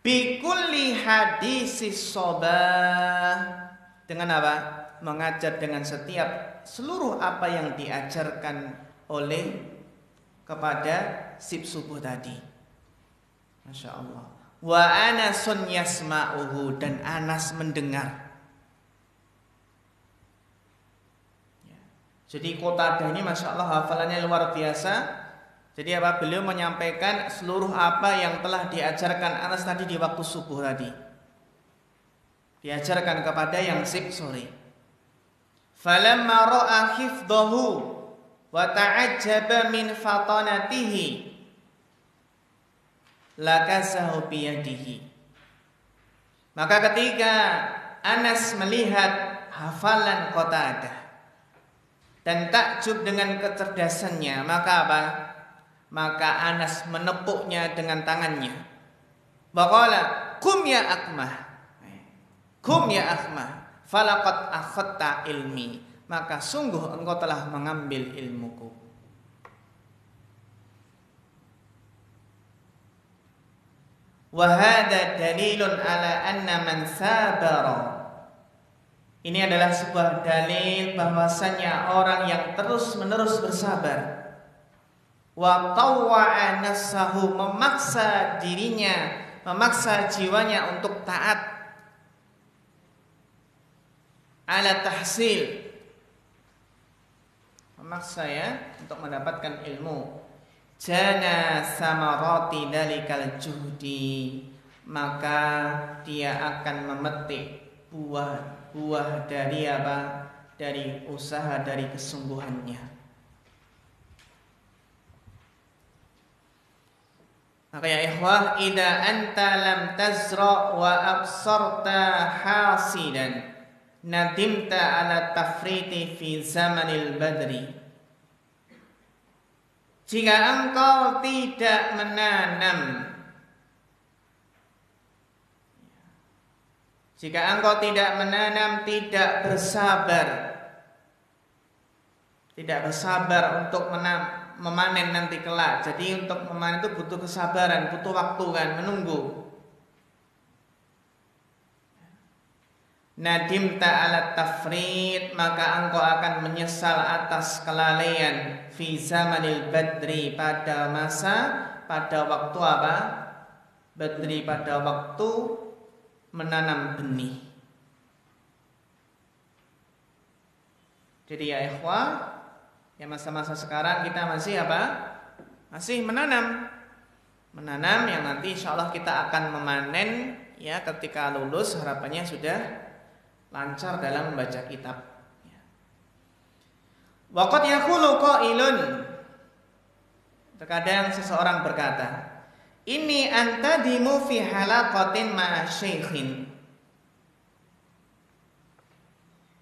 Bikulli hadisis sobah. Dengan apa? Mengajar dengan seluruh apa yang diajarkan oleh kepada sip subuh tadi. Masya Allah. Wa Anasun yasma'uhu, dan Anas mendengar. Ya. Jadi Qatadah ini Masya Allah hafalannya luar biasa. Jadi apa? Beliau menyampaikan seluruh apa yang telah diajarkan Anas tadi di waktu subuh tadi, diajarkan kepada yang sip sore. Falamma ra'a hifdhahu wa ta'ajjaba min fatanatihi lakasahu biyadihi. Maka ketika Anas melihat hafalan Qatadah dan takjub dengan kecerdasannya, maka apa? Maka Anas menepuknya dengan tangannya. Waqala kum ya akmah, kum ya akmah, falaqad akhadta ilmi, maka sungguh engkau telah mengambil ilmuku. Wa hadza dalilun ala anna man sabara. Ini adalah sebuah dalil bahwasanya orang yang terus-menerus bersabar, wa tawwa'a nafsahu, memaksa dirinya, memaksa jiwanya untuk taat, ala tahsil, memaksa ya untuk mendapatkan ilmu. Jana samarati dalikal juhdi, maka dia akan memetik buah dari apa? Dari usaha, dari kesungguhannya. Maka ya ikhwah, idza anta lam tazra wa absarta hasidan nadimta ala tafriti fi zamanil badri. Jika engkau tidak menanam, tidak bersabar untuk memanen nanti kelak. Jadi untuk memanen itu butuh kesabaran, butuh waktu kan, menunggu. Nadimta ala tafrid, maka engkau akan menyesal atas kelalaian fi zamanil badri, pada waktu apa? Badri, pada waktu menanam benih. Jadi ya ikhwah, ya masa-masa sekarang kita masih apa? Masih menanam yang nanti insya Allah kita akan memanen ya ketika lulus, harapannya sudah lancar dalam membaca kitab. Wa qad yaqulu qailun, terkadang seseorang berkata, ini antadimu fi halaqatin ma'a syaikhin.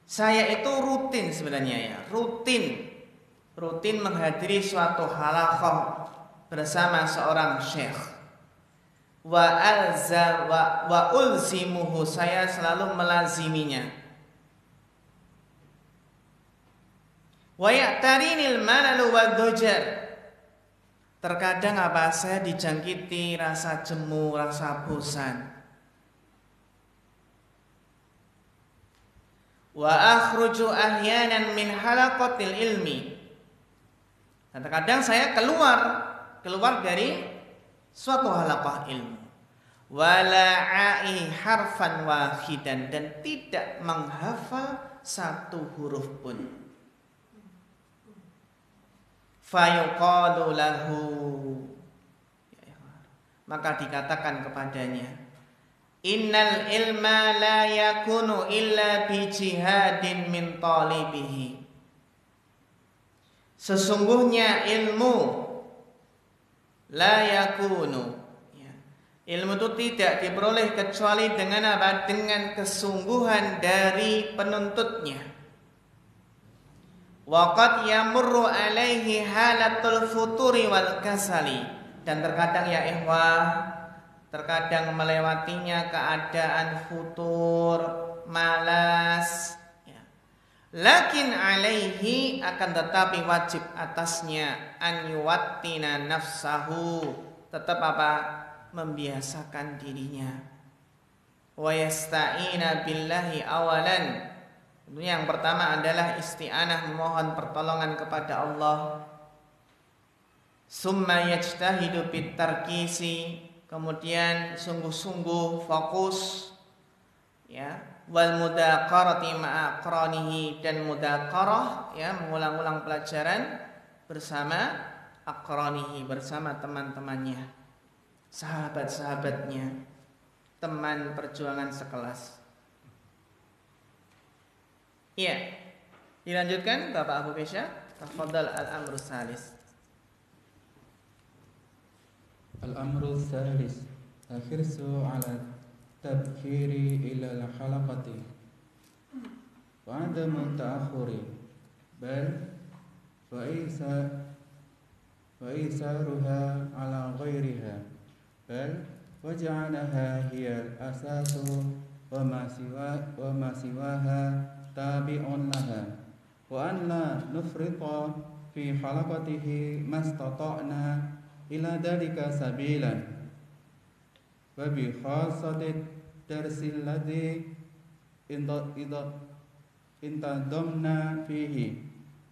Saya itu rutin sebenarnya ya, rutin menghadiri suatu halaqah bersama seorang syekh. Wa ulzimuhu, saya selalu melaziminya. Wa ya'tarinil malalu wadhujar, terkadang apa? Saya dijangkiti rasa jemu, rasa bosan. Wa akhruju ahyanan min halaqatil ilmi, dan terkadang saya keluar dari suatu halaqah ilmu. Wala'ai harfan wahidan, dan tidak menghafal satu huruf pun. Fayuqalu lahu, maka dikatakan kepadanya, innal ilma la yakunu illa bi jihadin min talibihi. Sesungguhnya ilmu la yakunu, ilmu itu tidak diperoleh kecuali dengan apa? Dengan kesungguhan dari penuntutnya. Waqad yamurru alaihi halatul futuri wal kasali, dan terkadang ya ikhwah, terkadang melewatinya keadaan futur, malas. Lakin alaihi, akan tetapi wajib atasnya, an yuwattina nafsahu, tetap apa? Membiasakan dirinya. Wa yasta'ina billahi awalan, tentunya yang pertama adalah isti'anah, memohon pertolongan kepada Allah. Summa yajtahidu bitarkisi, kemudian sungguh-sungguh fokus ya, wal mudaqarati ma'aqranihi, dan mudaqarah ya, mengulang-ulang pelajaran bersama aqranihi, bersama teman-temannya, sahabat-sahabatnya, teman perjuangan sekelas. Iya, dilanjutkan Bapak Abu Kesha. Tafadhal al-amru salis. Al-amru salis, al-hirsu ala tabkiri ila al-halaqati wa adamu ta'akhuri, bal wa isaruha ala ghairiha, bal waja'alaha hiya al-asasu wa ma siwaha tabi'un laha, wa an la nufrita fi halaqatihi mastata'na ila dalika sabilan, wa bi khasatit darsil ladzi intadamna fihi,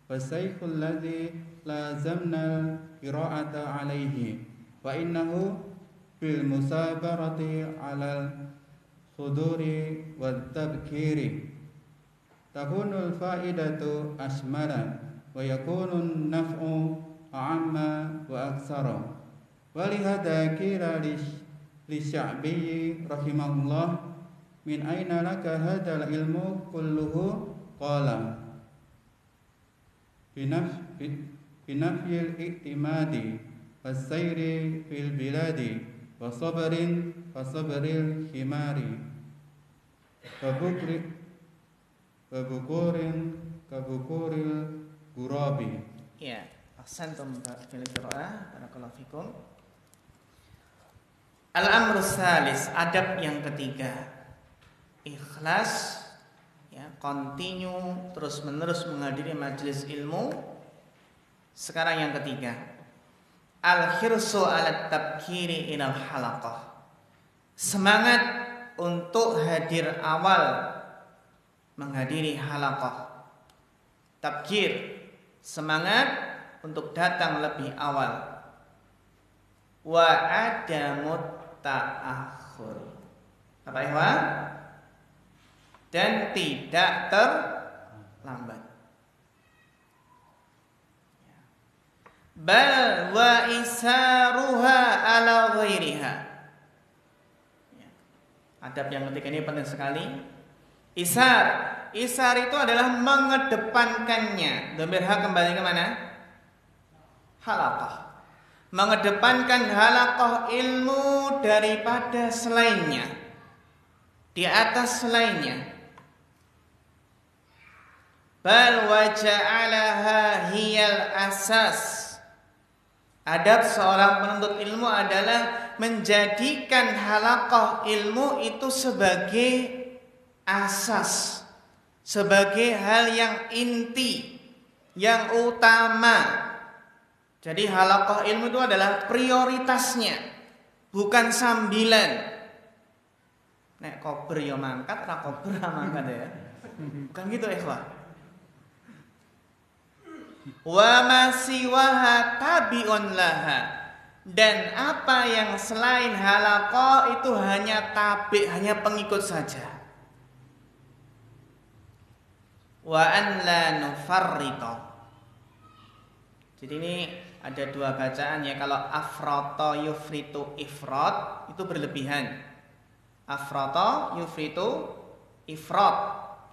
wa saykhul ladzi lazamna qira'ata alaihi, wa innahu bil musabarati alal khuduri wat tabkiri takunul faidatu asmara wa yakunu naf'u a'amma wa aktsara. Wa lihada qila lisya'bi rahimahullah min aina laka hadzal ilmu kulluhu qala binafyil i'timadi was-sayri fil biladi wa sabrin fasabril himari wa bukurin kabukuril gurabi. Ya, ahsantum bil qiraah, barakallahu fikum. Al-amru salis, adab yang ketiga, ikhlas, ya, continue terus menerus menghadiri majelis ilmu. Sekarang yang ketiga, al-hirsu ala tabkiri ilal halaqah, semangat untuk hadir awal menghadiri halaqah. Tabkir, semangat untuk datang lebih awal. Wa adamut ta'akhur, apa ikhwan? Dan tidak terlambat. Bal wa isaruha ala ghairiha. Adab yang ketiga ini penting sekali. Isar itu adalah mengedepankannya. Dhamir ha kembali ke mana? Halaqah. Mengedepankan halaqah ilmu daripada selainnya, di atas selainnya. Bal wa ja'alaha hiyal asas. Adab seorang penuntut ilmu adalah menjadikan halaqah ilmu itu sebagai asas, sebagai hal yang inti, yang utama. Jadi halaqah ilmu itu adalah prioritasnya, bukan sambilan. Nek kober ya mangkat, ra kober ra mangkat ya. Bukan gitu ikhwah. Wa ma siwaha tabi'un laha. Dan apa yang selain halaqah itu hanya tabi', hanya pengikut saja. Wa an la nufarrita. Jadi ini ada dua bacaan ya. Kalau afrata yufritu ifrat itu berlebihan. Afrata yufritu ifrat.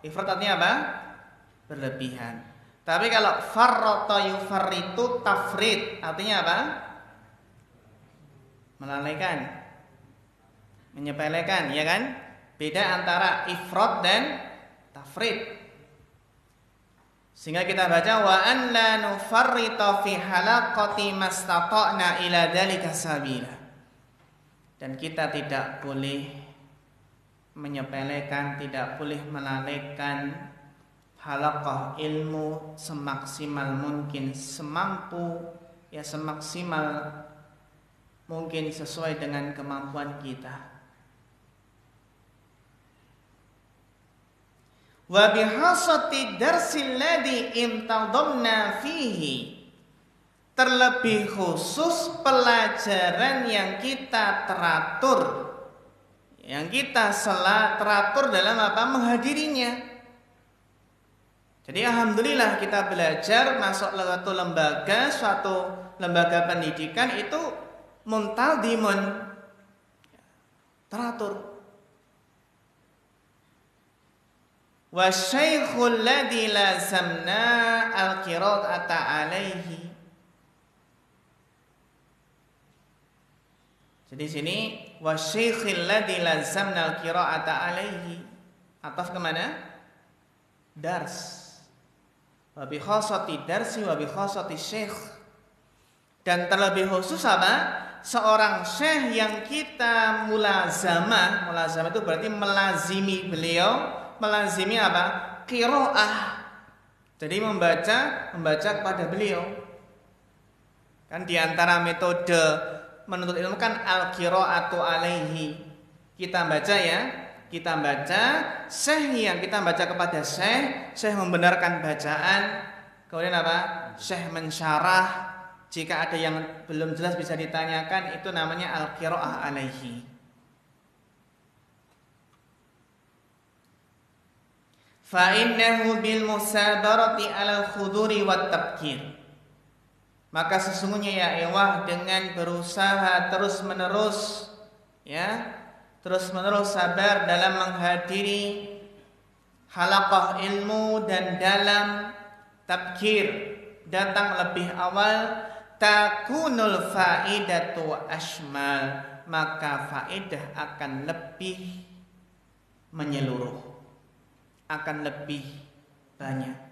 Ifrat artinya apa? Berlebihan. Tapi kalau farrata yufarritu tafrid artinya apa? Melalaikan, menyepelekan, ya kan? Beda antara ifrat dan tafrid. Sehingga kita baca wa an la nufarrita fi halaqati mastata'na ila dzalika sabila. Dan kita tidak boleh menyepelekan, tidak boleh melalaikan halaqah ilmu semaksimal mungkin, semampu ya, semaksimal mungkin sesuai dengan kemampuan kita. Wa bihasati darsil ladzi imtadamna fihi, terlebih khusus pelajaran yang kita teratur, yang kita teratur dalam apa? Menghadirinya. Jadi alhamdulillah kita belajar masuk suatu lembaga pendidikan itu muntadimun, teratur. Wa syaikhul ladzi lazamna al-qira'ata alaihi. Jadi sini wa syaikhil ladzi lazamna al-qira'ata alaihi, ataf ke mana? Dars. Wa bi khassati darsi wa bi khassati syekh. Dan terlebih khusus apa? Seorang syekh yang kita mulazamah itu berarti melazimi beliau. Melazimi apa? Qiraah. Jadi membaca kepada beliau. Kan diantara metode menuntut ilmu kan al-qiraatu alaihi. Kita baca ya, kita baca, syekh yang kita baca kepada syekh membenarkan bacaan. Kemudian apa? Syekh mensyarah. Jika ada yang belum jelas bisa ditanyakan, itu namanya al-qiraah alaihi. fa innahu bil musabarati 'alal khuduri wat tabkir. Maka sesungguhnya ya ikhwah, dengan berusaha terus-menerus ya, terus-menerus sabar dalam menghadiri halaqah ilmu dan dalam tabkir, datang lebih awal, takunul faidatu ashmal, maka faedah akan lebih menyeluruh, akan lebih banyak.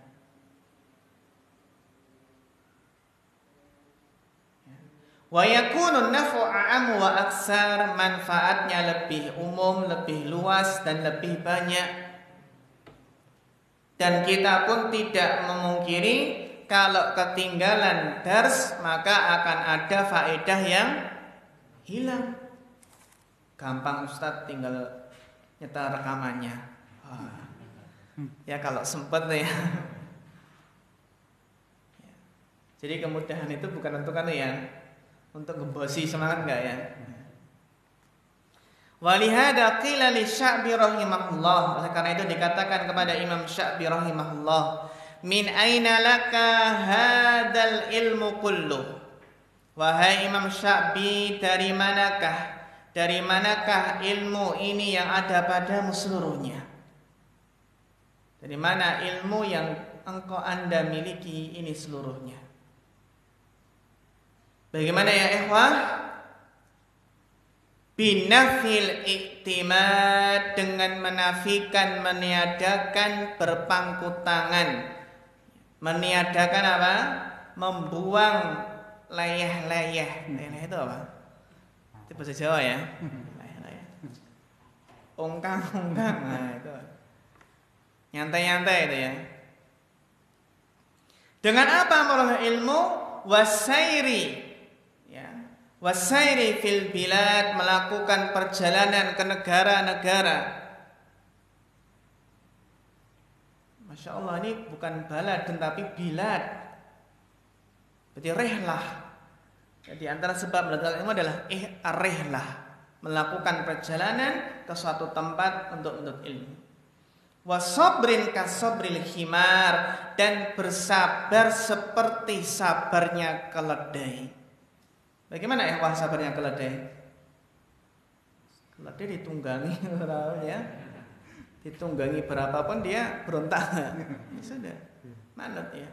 Wa yakunu naf'u a'am wa aksar, manfaatnya lebih umum, lebih luas dan lebih banyak. Dan kita pun tidak memungkiri kalau ketinggalan dars maka akan ada faedah yang hilang. Gampang Ustadz, tinggal nyetel rekamannya. Ya kalau sempat ya. Jadi kemudahan itu bukan untuk ngebosi semangat enggak ya. Walihada qila li Sya'bi rahimahullah, oleh karena itu dikatakan kepada Imam Sya'bi rahimahullah, min aina laka hadzal ilmu kullu. Wahai Imam Sya'bi, dari manakah ilmu ini yang ada padamu seluruhnya? Dari mana ilmu yang Anda miliki ini seluruhnya? Bagaimana ya ikhwah? Binafil iktimad, dengan menafikan, meniadakan berpangku tangan. Meniadakan apa? Membuang layah-layah. Layah itu apa? Itu bahasa Jawa ya. Layah-layah. Ongkang-ongkang. Nah, itu. Nyantai-nyantai itu ya. Dengan apa meroleh ilmu? Wasairi. Wasairi fil bilad, melakukan perjalanan ke negara-negara. Masya Allah, ini bukan balad tapi bilad. Berarti rehlah. Jadi antara sebab belajar ilmu adalah rehlah, melakukan perjalanan ke suatu tempat untuk ilmu. Wasobrin kasobril himar, dan bersabar seperti sabarnya keledai. Bagaimana ya sabarnya keledai? Keledai ditunggangi ya. Ditunggangi berapapun dia berontak. Sudah. Manut ya.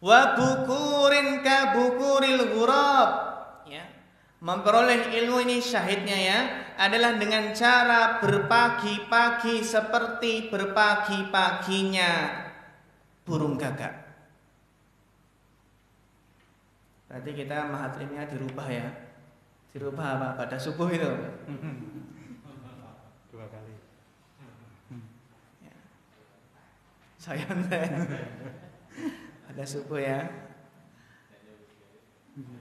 Wa bukurin ka bukuril ghurab, ya. Memperoleh ilmu ini syahidnya ya adalah dengan cara berpagi-pagi seperti berpagi-paginya burung gagak. Berarti kita mahadrimnya dirubah ya. Dirubah apa? Pada subuh itu. 2 kali. Ya. Saya pada subuh ya.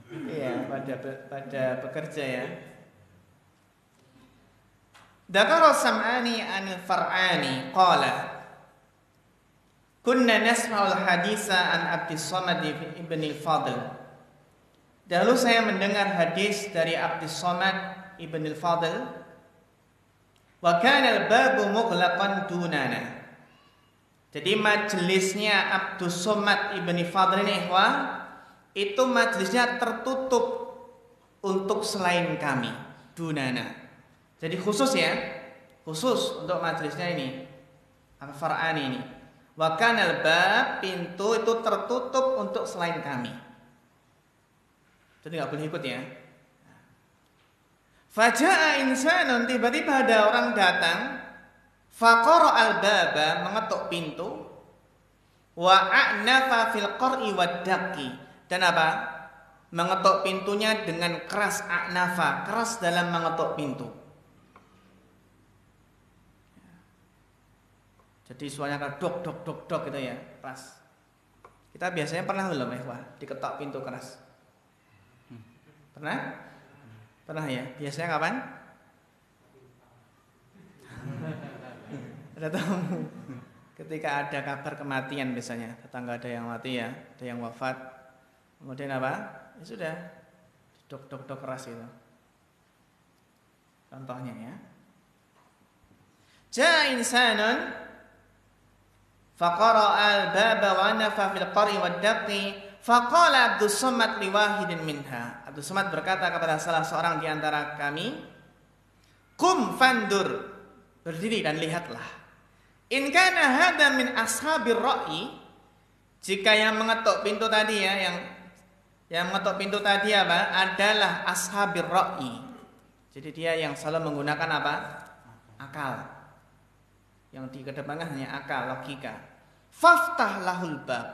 Iya, pada bekerja ya. Dzakara Sam'ani anil Far'ani qala kunna nasma'ul haditsa an Abdus Samad ibn al-Fadl. Dahulu saya mendengar hadis dari Abdus Samad ibn al-Fadl. Wa kana al-babu mughlaqan dunana. Jadi majelisnya Abdus Samad ibn al-Fadl ini ikhwah, itu majelisnya tertutup untuk selain kami, dunana. Jadi khusus ya, khusus untuk majelisnya ini Al-Far'ani ini. Wa kana al-bab, pintu itu tertutup untuk selain kami. Jadi nggak boleh ikut ya. Faja'a insanun, tiba-tiba ada orang datang. Faqara al-baba, mengetuk pintu. Wa a'nafa fil qar'i wad-daqi, dan apa? Mengetuk pintunya dengan keras, a'nafa, keras dalam mengetuk pintu. Jadi suaranya kan dok dok dok dok gitu ya, keras. Kita biasanya pernah belum ya, diketok pintu keras? Pernah? Pernah ya? Biasanya kapan? Ada tamu. Ketika ada kabar kematian biasanya, tetangga ada yang mati ya, ada yang wafat. Kemudian apa? Ya sudah, dok dok dok keras itu. Contohnya ya. Ja'a insanun faqara'a al-baba wa nafa fil qari wad daqi faqala Abdus Samad liwahidin minha. Abdus Samad berkata kepada salah seorang di antara kami, "Qum fandur." Berdiri dan lihatlah. In kana hadha min ashabir ra'i, jika yang mengetuk pintu tadi yang mengetuk pintu tadi apa? Adalah ashabir ra'i. Jadi dia yang selalu menggunakan apa? Akal. Yang dikedepankan hanya akal, logika. Faftah lahul bab,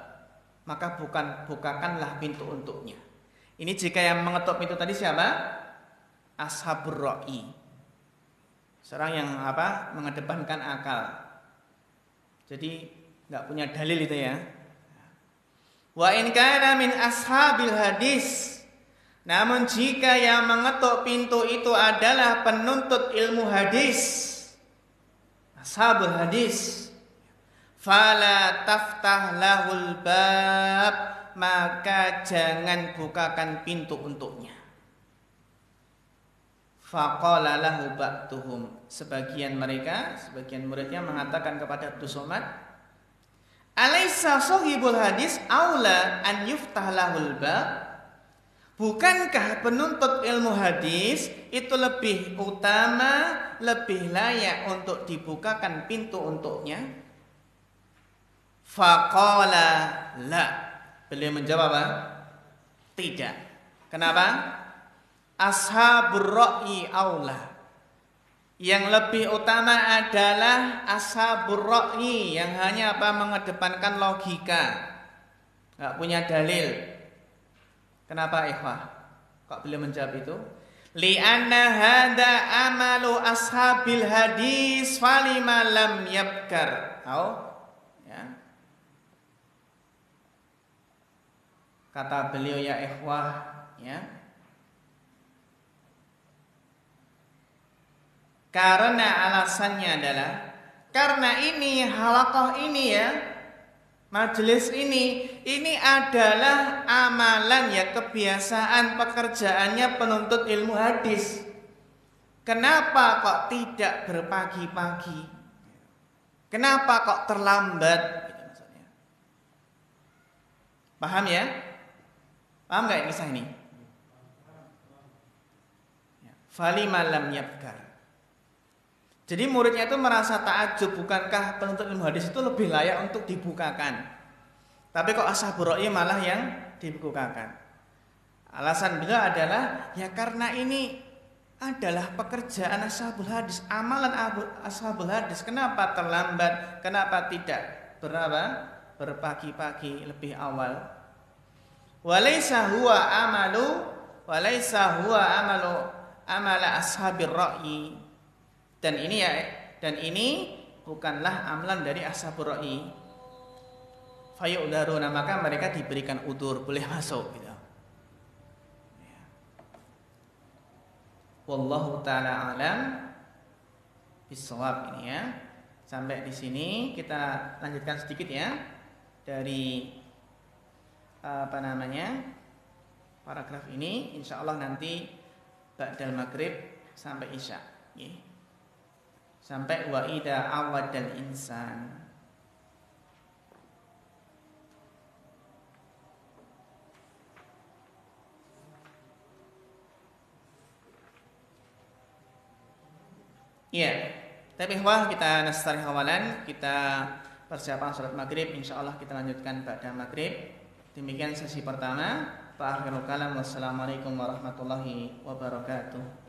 maka bukakanlah pintu untuknya. Ini jika yang mengetuk pintu tadi siapa? Ashabur ra'i. Seorang yang apa? Mengedepankan akal. Jadi nggak punya dalil itu ya. Wa in kana min ashabil hadis, namun jika yang mengetuk pintu itu adalah penuntut ilmu hadis, ashabul hadis, fala taftah lahul bab, maka jangan bukakan pintu untuknya. Faqala lahu ba'duhum, sebagian muridnya mengatakan kepada Abdus Samad, alaysa sahibul hadis aula an yuftah lahul bab? Bukankah penuntut ilmu hadis itu lebih utama, lebih layak untuk dibukakan pintu untuknya? Faqala la. Beliau menjawab apa? Tidak. Kenapa? Ashabur ra'i aula. Yang lebih utama adalah ashabur ra'i, yang hanya apa? Mengedepankan logika, nggak punya dalil. Kenapa ikhwah? Kok beliau menjawab itu? Li'anna hadza amalu ashabil hadis falima lam yabkar. Ya. Kata beliau ya ikhwah, ya. Karena alasannya adalah karena ini halaqah ini ya, majelis ini adalah amalan ya, kebiasaan pekerjaannya penuntut ilmu hadis. Kenapa kok tidak berpagi-pagi? Kenapa kok terlambat? Gitu maksudnya. Paham ya? Paham nggak kisah ini? Falima lam yabkar. Jadi muridnya itu merasa takjub, bukankah penuntut ilmu hadis itu lebih layak untuk dibukakan? Tapi kok ashabur ra'i malah yang dibukakan. Alasan beliau adalah ya karena ini adalah pekerjaan ashabul hadis, amalan ashabul hadis. Kenapa terlambat? Kenapa tidak berpagi-pagi lebih awal? Walaysa huwa amalu amala ashabir ra'i. Dan ini bukanlah amalan dari ashabur ra'i. Fayu'daruna, maka mereka diberikan udzur, boleh masuk gitu. Wallahu taala alam bisawab ini ya. Sampai di sini kita lanjutkan sedikit ya dari paragraf ini. Insyaallah nanti ba'dal maghrib sampai isya. Sampai wa idza awadal insan. Iya, tapi kita nastarih awalan, kita persiapan salat maghrib, insyaallah kita lanjutkan pada maghrib. Demikian sesi pertama. Wa akhirul kalam, wassalamualaikum warahmatullahi wabarakatuh.